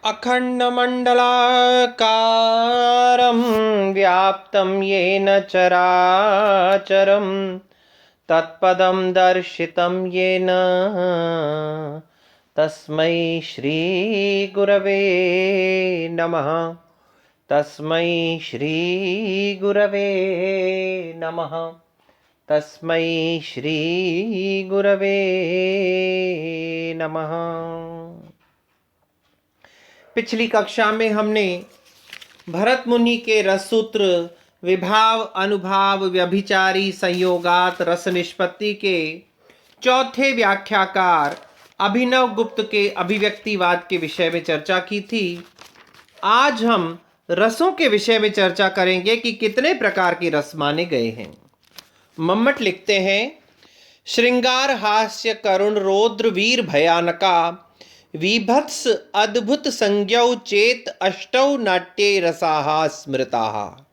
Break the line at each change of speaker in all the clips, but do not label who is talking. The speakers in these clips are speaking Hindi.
अखण्डमण्डलाकारं व्याप्तं येन चराचरं तत्पदं दर्शितं येन तस्मै श्रीगुरवे नमः। तस्मै श्रीगुरवे नमः। तस्मै श्रीगुरवे नमः। पिछली कक्षा में हमने भरत मुनि के रससूत्र विभाव अनुभाव व्यभिचारी संयोगात रस निष्पत्ति के चौथे व्याख्याकार अभिनव गुप्त के अभिव्यक्तिवाद के विषय में चर्चा की थी। आज हम रसों के विषय में चर्चा करेंगे कि कितने प्रकार के रस माने गए हैं। मम्मट लिखते हैं, श्रृंगार हास्य करुण रौद्र वीर भयानका विभत्स अद्भुत संज्ञौ चेत अष्टौ नाट्ये रसाः स्मृताः।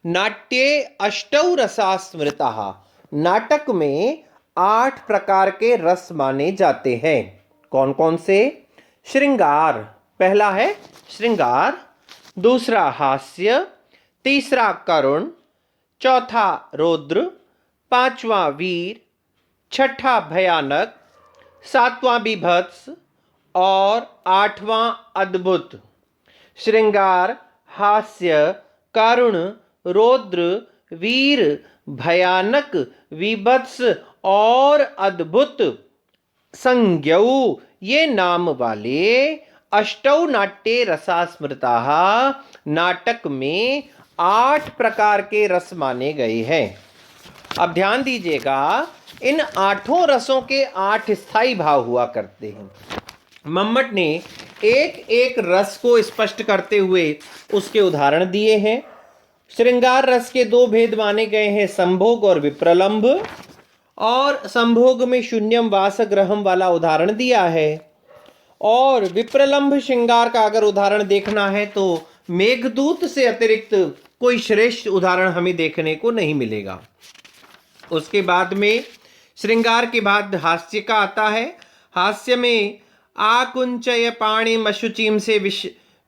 नाट्ये अष्टौ रसाः स्मृताः। नाटक में 8 प्रकार के रस माने जाते हैं। कौन कौन से? श्रृंगार, पहला है श्रृंगार, दूसरा हास्य, तीसरा करुण, चौथा रौद्र, पांचवा वीर, छठा भयानक, सातवां बीभत्स और आठवां अद्भुत। श्रृंगार, हास्य, करुण, रौद्र, वीर, भयानक, विभत्स और अद्भुत संज्ञौ ये नाम वाले अष्टौ नाट्ये रसा स्मृताः नाटक में 8 प्रकार के रस माने गए हैं। अब ध्यान दीजिएगा, इन 8 रसों के 8 स्थायी भाव हुआ करते हैं। मम्मट ने एक एक रस को स्पष्ट करते हुए उसके उदाहरण दिए हैं। श्रृंगार रस के 2 भेद माने गए हैं, संभोग और विप्रलंभ। और संभोग में शून्यम वास ग्रहम वाला उदाहरण दिया है। और विप्रलंभ श्रृंगार का अगर उदाहरण देखना है तो मेघदूत से अतिरिक्त कोई श्रेष्ठ उदाहरण हमें देखने को नहीं मिलेगा। उसके बाद में श्रृंगार के बाद हास्य का आता है। हास्य में आकुंचय पाणिम अशुचिम से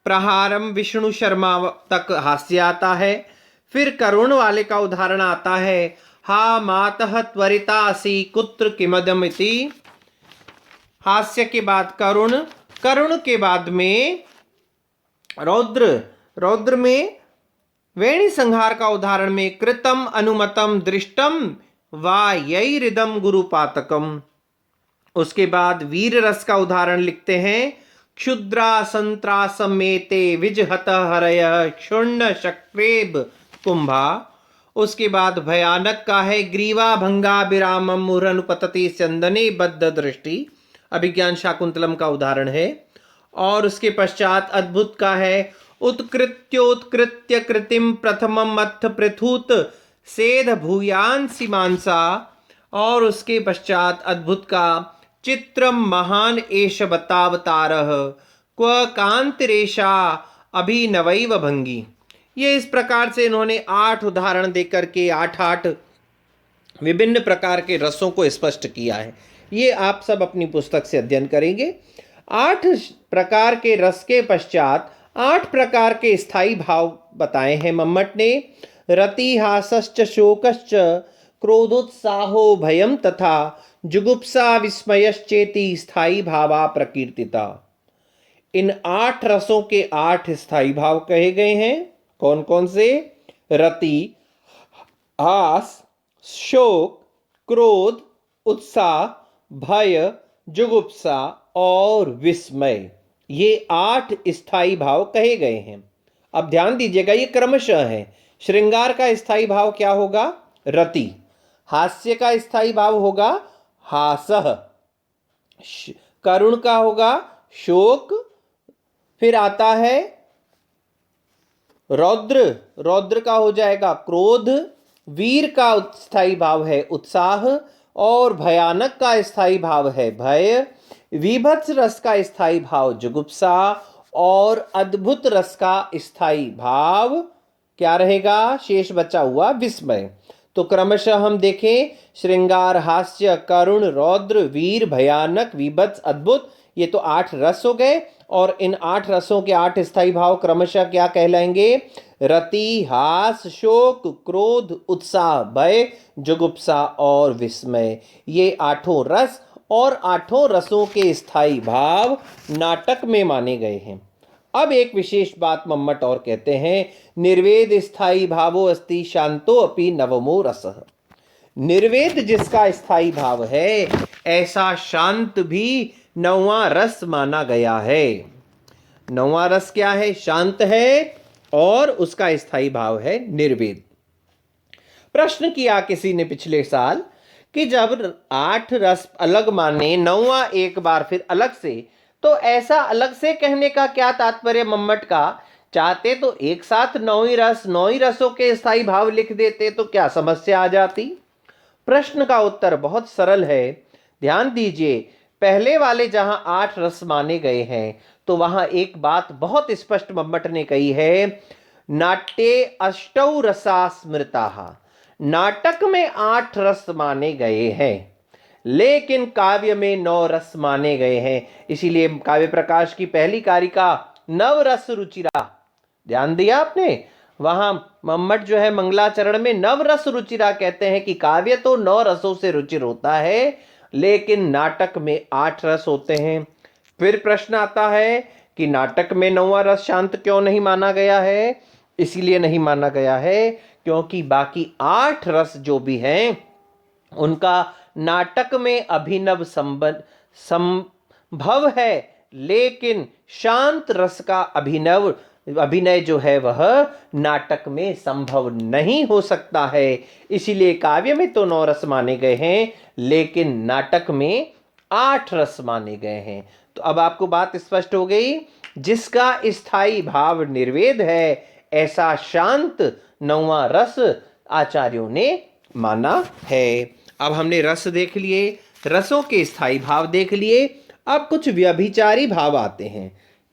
प्रहारम विष्णु शर्मा तक हास्य आता है। फिर करुण वाले का उदाहरण आता है, हा मातः त्वरितासी कुत्र किमदमिति। हास्य के बाद करुण, करुण के बाद में रौद्र, रौद्र में वेणी संहार का उदाहरण में कृतम अनुमतम दृष्टम वा यई हृदम गुरुपातकम। उसके बाद वीर रस का उदाहरण लिखते हैं, क्षुद्रा संत्रासमेते विजहत हरय क्षुण्ण शक्रेब कुंभा। उसके बाद भयानक का है, ग्रीवा भंगा विरामम मुरनुपतति चंदने बद्ध दृष्टि, अभिज्ञान शाकुंतलम का उदाहरण है। और उसके पश्चात अद्भुत का है, उत्कृत्योत्कृत्य कृतिम प्रथमम मत्थ पृथुत सेध भूयांसी मानसा। और उसके पश्चात अद्भुत का चित्रम महान एष बतावतारः क्व कांतिरेशा अभिनवैव भंगी। ये इस प्रकार से इन्होंने 8 उदाहरण देकर के 8 विभिन्न प्रकार के रसों को स्पष्ट किया है। ये आप सब अपनी पुस्तक से अध्ययन करेंगे। 8 प्रकार के रस के पश्चात 8 प्रकार के स्थायी भाव बताए हैं मम्मट ने। रति हासश्च शोकश्च क्रोधोत्साहो भयम तथा जुगुप्सा विस्मयश्चेति स्थायी भावा प्रकीर्तिता। इन 8 रसों के 8 स्थायी भाव कहे गए हैं। कौन कौन से? रति, हास, शोक, क्रोध, उत्साह, भय, जुगुप्सा और विस्मय, ये 8 स्थायी भाव कहे गए हैं। अब ध्यान दीजिएगा, ये क्रमशः है। श्रृंगार का स्थायी भाव क्या होगा? रति। हास्य का स्थायी भाव होगा हासः। करुण का होगा शोक। फिर आता है रौद्र, रौद्र का हो जाएगा क्रोध। वीर का स्थायी भाव है उत्साह। और भयानक का स्थायी भाव है भय। विभत्स रस का स्थायी भाव जुगुप्सा। और अद्भुत रस का स्थायी भाव क्या रहेगा? शेष बचा हुआ विस्मय। तो क्रमशः हम देखें, श्रृंगार, हास्य, करुण, रौद्र, वीर, भयानक, विभत्स, अद्भुत, ये तो 8 रस हो गए, और इन 8 रसों के 8 स्थायी भाव क्रमशः क्या कहलाएंगे? रति, हास, शोक, क्रोध, उत्साह, भय, जुगुप्सा और विस्मय। ये 8 रस और 8 रसों के स्थायी भाव नाटक में माने गए हैं। अब एक विशेष बात मम्मट और कहते हैं, निर्वेद स्थायी भावो अस्ति शांतो अपि नवमो रसः। निर्वेद जिसका स्थायी भाव है, ऐसा शांत भी 9वां रस माना गया है। 9वां रस क्या है? शांत है, और उसका स्थायी भाव है निर्वेद। प्रश्न किया किसी ने पिछले साल कि जब 8 रस अलग माने, 9वां एक बार फिर अलग से, तो ऐसा अलग से कहने का क्या तात्पर्य मम्मट का? चाहते तो एक साथ 9 ही रसों के स्थायी भाव लिख देते, तो क्या समस्या आ जाती? प्रश्न का उत्तर बहुत सरल है। ध्यान दीजिए, पहले वाले जहां 8 रस माने गए हैं, तो वहां एक बात बहुत स्पष्ट मम्मट ने कही है, नाट्ये अष्टौ रसा स्मृताः। नाटक में 8 रस माने गए हैं, लेकिन काव्य में 9 रस माने गए हैं। इसीलिए काव्य प्रकाश की पहली कारिका नव रस रुचिरा, ध्यान दिया आपने? वहां मम्मट जो है मंगलाचरण में नव रस रुचिरा कहते हैं कि काव्य तो 9 रसों से रुचिर होता है, लेकिन नाटक में 8 रस होते हैं। फिर प्रश्न आता है कि नाटक में 9वां रस शांत क्यों नहीं माना गया है? इसीलिए नहीं माना गया है क्योंकि बाकी 8 रस जो भी हैं, उनका नाटक में अभिनव संभव है, लेकिन शांत रस का अभिनय जो है वह नाटक में संभव नहीं हो सकता है। इसीलिए काव्य में तो 9 रस माने गए हैं, लेकिन नाटक में 8 रस माने गए हैं। तो अब आपको बात स्पष्ट हो गई। जिसका स्थायी भाव निर्वेद है, ऐसा शांत 9वां रस आचार्यों ने माना है। अब हमने रस देख लिए, रसों के स्थायी भाव देख लिए। अब कुछ व्यभिचारी भाव आते हैं।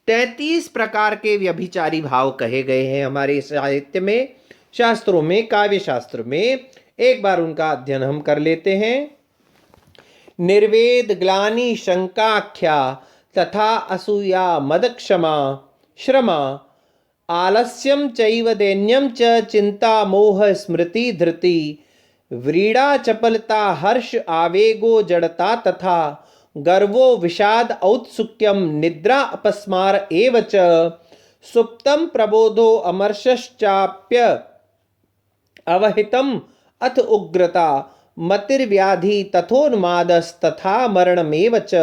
33 प्रकार के व्यभिचारी भाव कहे गए हैं हमारे साहित्य में, शास्त्रों में, काव्य शास्त्र में। एक बार उनका अध्ययन हम कर लेते हैं। निर्वेद, ग्लानि, शंकाख्या तथा असूया, मदक्षमा, श्रमा, आलस्यम चैव दैन्यम च, चिंता, मोह, स्मृति, धृति, व्रीड़ा, चपलता, हर्ष, आवेगो, जड़ता तथा गर्वो, विषाद, औत्सुक्यम, निद्रा, अपस्मार एव च, सुप्तम, प्रबोधो, अमर्षश्चाप्य अवहितम अथ उग्रता, मतिर्व्याधि, तथोन्मादस्तथा मरणमेव च,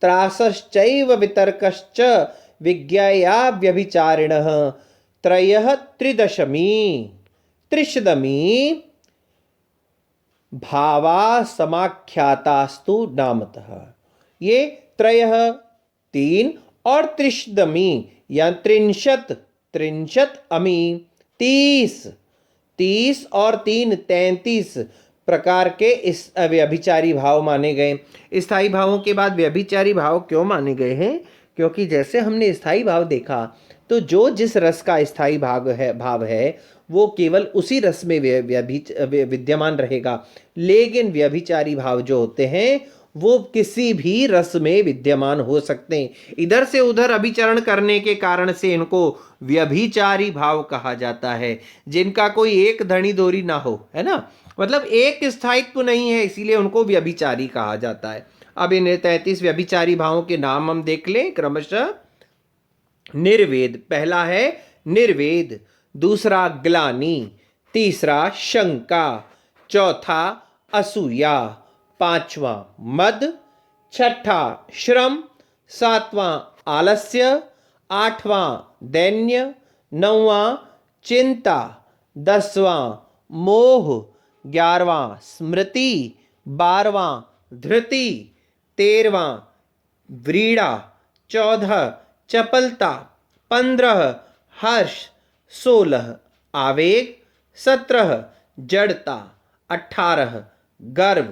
त्रासश्चैव वितर्कश्च, विज्ञया व्यभिचारिणः, त्रयः त्रिदशमी त्रिशदमी भावा समाख्यातास्तु नामतः। ये त्रयः 3 और त्रिशदमी या त्रिंशत अमी 30 और 3 33 प्रकार के इस व्यभिचारी भाव माने गए। स्थायी भावों के बाद व्यभिचारी भाव क्यों माने गए हैं? क्योंकि जैसे हमने स्थायी भाव देखा, तो जो जिस रस का स्थायी भाव है वो केवल उसी रस में विद्यमान रहेगा, लेकिन व्यभिचारी भाव जो होते हैं वो किसी भी रस में विद्यमान हो सकते हैं। इधर से उधर अभिचरण करने के कारण से इनको व्यभिचारी भाव कहा जाता है, जिनका कोई एक धनी दोरी ना हो, है ना, मतलब एक स्थायित्व नहीं है, इसीलिए उनको व्यभिचारी कहा जाता है। अब इन 33 व्यभिचारी भावों के नाम हम देख लें क्रमशः। निर्वेद, पहला है निर्वेद, दूसरा ग्लानि, तीसरा शंका, चौथा असूया, पांचवा मद, छठा श्रम, सातवां आलस्य, आठवां दैन्य, नौवां चिंता, 10वां मोह, 11वां स्मृति, 12वां धृति, 13वां व्रीड़ा, 14 चपलता, 15 हर्ष, 16 आवेग, 17 जड़ता, 18 गर्व,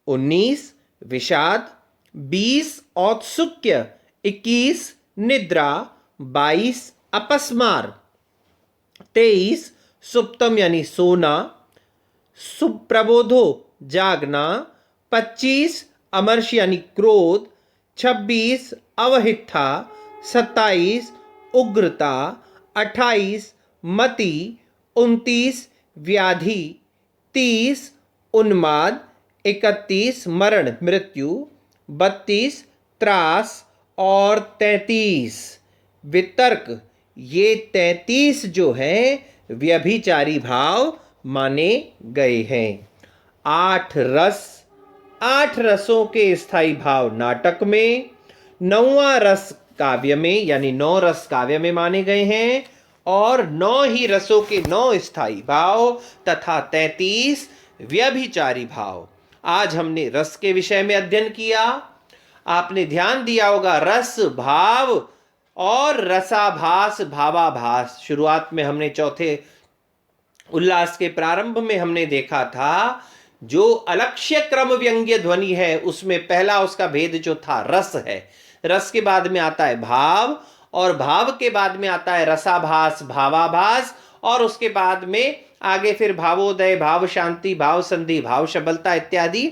19 विषाद, 20 औत्सुक्य, 21 निद्रा, 22 अपस्मार, 23 सुप्तम यानी सोना, सुप्रबोधो जागना, 25 अमर्ष यानी क्रोध, 26 अवहिथा, 27 उग्रता, 28 मति, 29 व्याधि, 30 उन्माद, 31 मरण मृत्यु, 32 त्रास और 33 वितर्क। ये 33 जो है व्यभिचारी भाव माने गए हैं। 8 रसों के स्थायी भाव नाटक में, 9वां रस काव्य में, यानी 9 रस काव्य में माने गए हैं, और 9 ही रसों के 9 स्थायी भाव तथा 33 व्यभिचारी भाव। आज हमने रस के विषय में अध्ययन किया। आपने ध्यान दिया होगा, रस, भाव और रसाभास, भावाभास। शुरुआत में हमने चौथे उल्लास के प्रारंभ में हमने देखा था, जो अलक्ष्य क्रम व्यंग्य ध्वनि है उसमें पहला उसका भेद जो था रस है। रस के बाद में आता है भाव, और भाव के बाद में आता है रसाभास, भावाभास, और उसके बाद में आगे फिर भावोदय, भाव शांति, भाव संधि, भाव शबलता इत्यादि